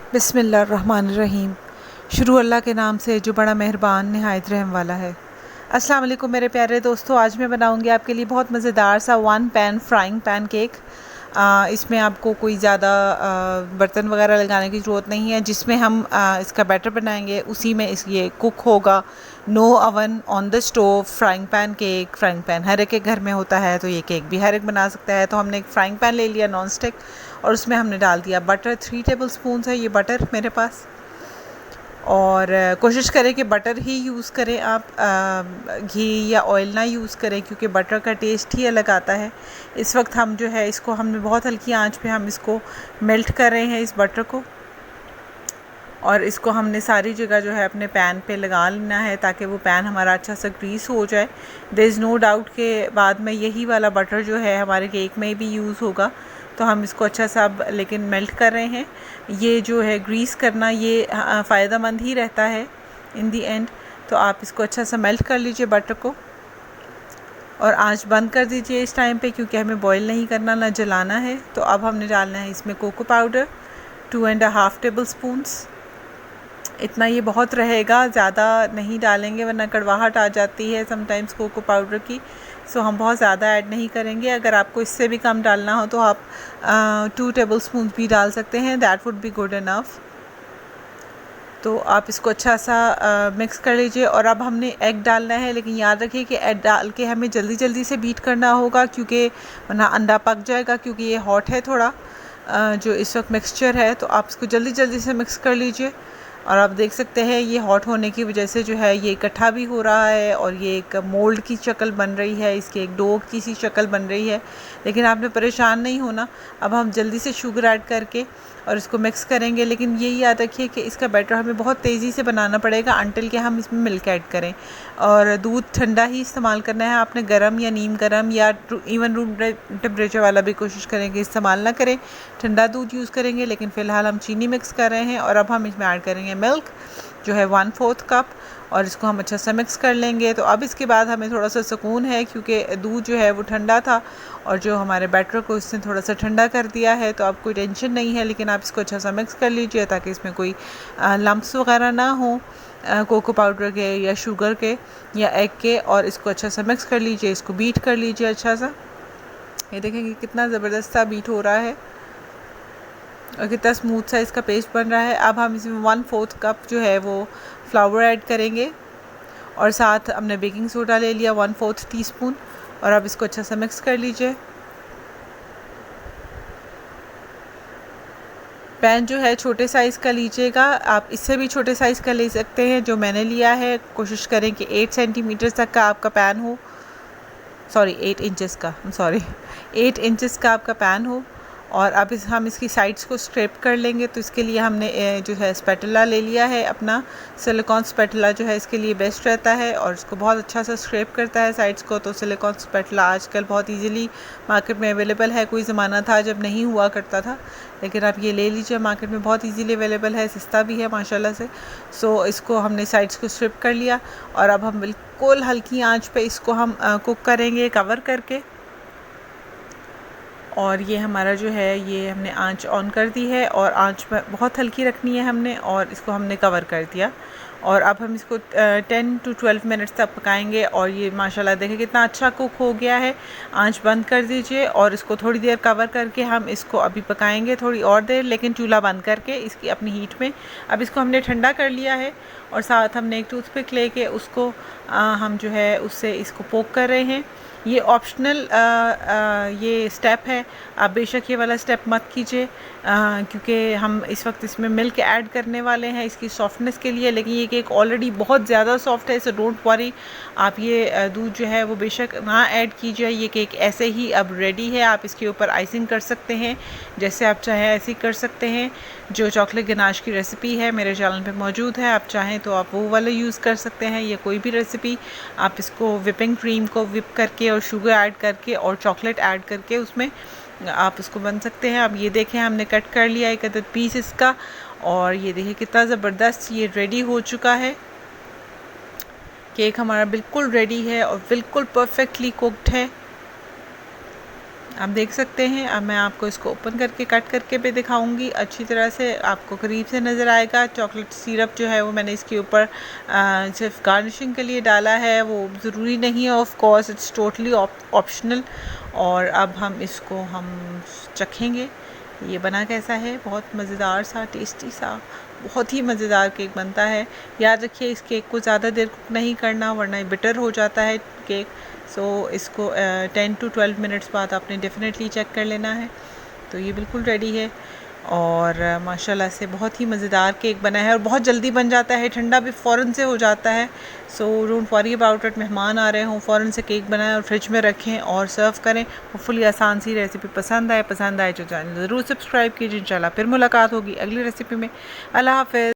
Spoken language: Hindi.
बिस्मिल्लाहिर्रहमानिर्रहीम। शुरू अल्लाह के नाम से जो बड़ा मेहरबान नहायत रहम वाला है। अस्सलाम वालेकुम मेरे प्यारे दोस्तों, आज मैं बनाऊंगी आपके लिए बहुत मज़ेदार सा one pan frying pan cake. इसमें आपको कोई ज़्यादा बर्तन वगैरह लगाने की ज़रूरत नहीं है। जिसमें हम इसका बैटर बनाएंगे उसी में ये कुक होगा। No oven on the stove, frying pan हर एक के घर में होता है, तो ये केक भी हर एक बना सकता है। तो हमने एक फ्राइंग पैन ले लिया नॉन स्टिक और उसमें हमने डाल दिया बटर। 3 टेबल स्पून है ये बटर मेरे पास। और कोशिश करें कि बटर ही यूज़ करें आप, घी या ऑयल ना यूज़ करें, क्योंकि बटर का टेस्ट ही अलग आता है। इस वक्त हम जो है इसको हमने बहुत हल्की आंच पे हम इसको मेल्ट कर रहे हैं इस बटर को, और इसको हमने सारी जगह जो है अपने पैन पे लगा लेना है ताकि वो पैन हमारा अच्छा सा ग्रीस हो जाए। देयर इज़ नो डाउट के बाद में यही वाला बटर जो है हमारे केक में भी यूज़ होगा। तो हम इसको अच्छा सा अब लेकिन मेल्ट कर रहे हैं। ये जो है ग्रीस करना ये फ़ायदेमंद ही रहता है इन दी एंड। तो आप इसको अच्छा सा मेल्ट कर लीजिए बटर को, और आंच बंद कर दीजिए इस टाइम पे, क्योंकि हमें बॉईल नहीं करना ना जलाना है। तो अब हमने डालना है इसमें कोको पाउडर 2.5 टेबल स्पून्स। इतना ये बहुत रहेगा, ज़्यादा नहीं डालेंगे वरना कड़वाहट आ जाती है समटाइम्स कोको पाउडर की। सो हम बहुत ज़्यादा ऐड नहीं करेंगे। अगर आपको इससे भी कम डालना हो तो आप 2 टेबल स्पून भी डाल सकते हैं, that would be good enough. तो आप इसको अच्छा सा मिक्स कर लीजिए। और अब हमने एग डालना है, लेकिन याद रखिए कि एग डाल के हमें जल्दी जल्दी से बीट करना होगा, क्योंकि वरना अंडा पक जाएगा, क्योंकि ये हॉट है थोड़ा जो इस वक्त मिक्सचर है। तो आप इसको जल्दी जल्दी से मिक्स कर लीजिए। और आप देख सकते हैं ये हॉट होने की वजह से जो है ये इकट्ठा भी हो रहा है और ये एक मोल्ड की शक्ल बन रही है, इसकी एक डो की सी शक्ल बन रही है। लेकिन आपने परेशान नहीं होना। अब हम जल्दी से शुगर ऐड करके और इसको मिक्स करेंगे, लेकिन ये याद रखिए कि इसका बैटर हमें बहुत तेज़ी से बनाना पड़ेगा अंटिल के हम इसमें मिल्क ऐड करें। और दूध ठंडा ही इस्तेमाल करना है आपने, गर्म या नीम गर्म या इवन रूम टेम्परेचर वाला भी कोशिश करें कि इस्तेमाल ना करें, ठंडा दूध यूज़ करेंगे। लेकिन फ़िलहाल हम चीनी मिक्स कर रहे हैं और अब हम इसमें ऐड करेंगे मिल्क जो है 1/4 कप, और इसको हम अच्छा सा मिक्स कर लेंगे। तो अब इसके बाद हमें थोड़ा सा सुकून है, क्योंकि दूध जो है वो ठंडा था और जो हमारे बैटर को इसने थोड़ा सा ठंडा कर दिया है। तो अब कोई टेंशन नहीं है, लेकिन आप इसको अच्छा सा मिक्स कर लीजिए ताकि इसमें कोई लम्प्स वगैरह ना हो कोको पाउडर के या शुगर के या एग के। और इसको अच्छा सा मिक्स कर लीजिए, इसको बीट कर लीजिए अच्छा सा। ये देखेंगे कितना ज़बरदस्त सा बीट हो रहा है और कितना स्मूथ सा इसका पेस्ट बन रहा है। अब हम इसमें 1/4 कप जो है वो फ्लावर ऐड करेंगे, और साथ हमने बेकिंग सोडा ले लिया 1/4 टीस्पून, और अब इसको अच्छा सा मिक्स कर लीजिए। पैन जो है छोटे साइज़ का लीजिएगा, आप इससे भी छोटे साइज़ का ले सकते हैं जो मैंने लिया है। कोशिश करें कि 8 सेंटीमीटर तक का आपका पैन हो, 8 इंचज़ का, 8 इंचज़ का आपका पैन हो। और अब हम इसकी साइड्स को स्क्रैप कर लेंगे। तो इसके लिए हमने जो है स्पैटुला ले लिया है अपना, सिलिकॉन स्पैटुला जो है इसके लिए बेस्ट रहता है और इसको बहुत अच्छा सा स्क्रैप करता है साइड्स को। तो सिलिकॉन स्पैटुला आजकल बहुत इजीली मार्केट में अवेलेबल है। कोई ज़माना था जब नहीं हुआ करता था, लेकिन आप ये ले लीजिए, मार्केट में बहुत इजीली अवेलेबल है, सस्ता भी है माशाल्लाह से। सो इसको हमने साइड्स को स्ट्रिप कर लिया, और अब हम बिल्कुल हल्की आंच पे इसको हम कुक करेंगे कवर करके। और ये हमारा जो है ये हमने आंच ऑन कर दी है, और आंच बहुत हल्की रखनी है हमने, और इसको हमने कवर कर दिया। और अब हम इसको 10 to 12 मिनट्स तक पकाएंगे। और ये माशाल्लाह देखें कितना अच्छा कुक हो गया है। आंच बंद कर दीजिए और इसको थोड़ी देर कवर करके हम इसको अभी पकाएंगे थोड़ी और देर, लेकिन चूल्हा बंद करके इसकी अपनी हीट में। अब इसको हमने ठंडा कर लिया है, और साथ हमने एक टूथपिक लेके उसको हम जो है उससे इसको पोक कर रहे हैं। ये ऑप्शनल ये स्टेप है, आप बेशक ये वाला स्टेप मत कीजिए, क्योंकि हम इस वक्त इसमें मिल्क ऐड करने वाले हैं इसकी सॉफ्टनेस के लिए। लेकिन ये केक ऑलरेडी बहुत ज़्यादा सॉफ्ट है, सो डोंट वरी, आप ये दूध जो है वो बेशक ना ऐड कीजिए। ये केक ऐसे ही अब रेडी है। आप इसके ऊपर आइसिंग कर सकते हैं, जैसे आप चाहें ऐसे ही कर सकते हैं। जो चॉकलेट गनाश की रेसिपी है मेरे चैनल पे मौजूद है, आप चाहें तो आप वो वाला यूज़ कर सकते हैं, या कोई भी रेसिपी। आप इसको विपिंग क्रीम को विप करके और शुगर ऐड करके और चॉकलेट ऐड करके उसमें आप उसको बन सकते हैं। अब ये देखें हमने कट कर लिया एक अदद पीस इसका, और ये देखिए कितना ज़बरदस्त ये रेडी हो चुका है। केक हमारा बिल्कुल रेडी है और बिल्कुल परफेक्टली कुक्ड है। आप देख सकते हैं। अब मैं आपको इसको ओपन करके कट करके भी दिखाऊंगी अच्छी तरह से, आपको करीब से नज़र आएगा। चॉकलेट सिरप जो है वो मैंने इसके ऊपर सिर्फ गार्निशिंग के लिए डाला है, वो ज़रूरी नहीं है, of course it's totally optional. और अब हम इसको चखेंगे ये बना कैसा है। बहुत मज़ेदार सा, टेस्टी सा, बहुत ही मज़ेदार केक बनता है। याद रखिए इस केक को ज़्यादा देर कुक नहीं करना, वरना बिटर हो जाता है केक। सो इसको 10 to 12 मिनट्स बाद आपने डेफिनेटली चेक कर लेना है। तो ये बिल्कुल रेडी है और माशाल्लाह से बहुत ही मज़ेदार केक बना है और बहुत जल्दी बन जाता है, ठंडा भी फ़ौरन से हो जाता है। So don't worry about it. मेहमान आ रहे हों, फ़ौरन से केक बनाएं और फ्रिज में रखें और सर्व करें। होपफुली आसान सी रेसिपी पसंद आए तो चैनल ज़रूर सब्सक्राइब कीजिए। इंशाल्लाह फिर मुलाकात होगी अगली रेसिपी में। अल्लाह हाफ़िज़।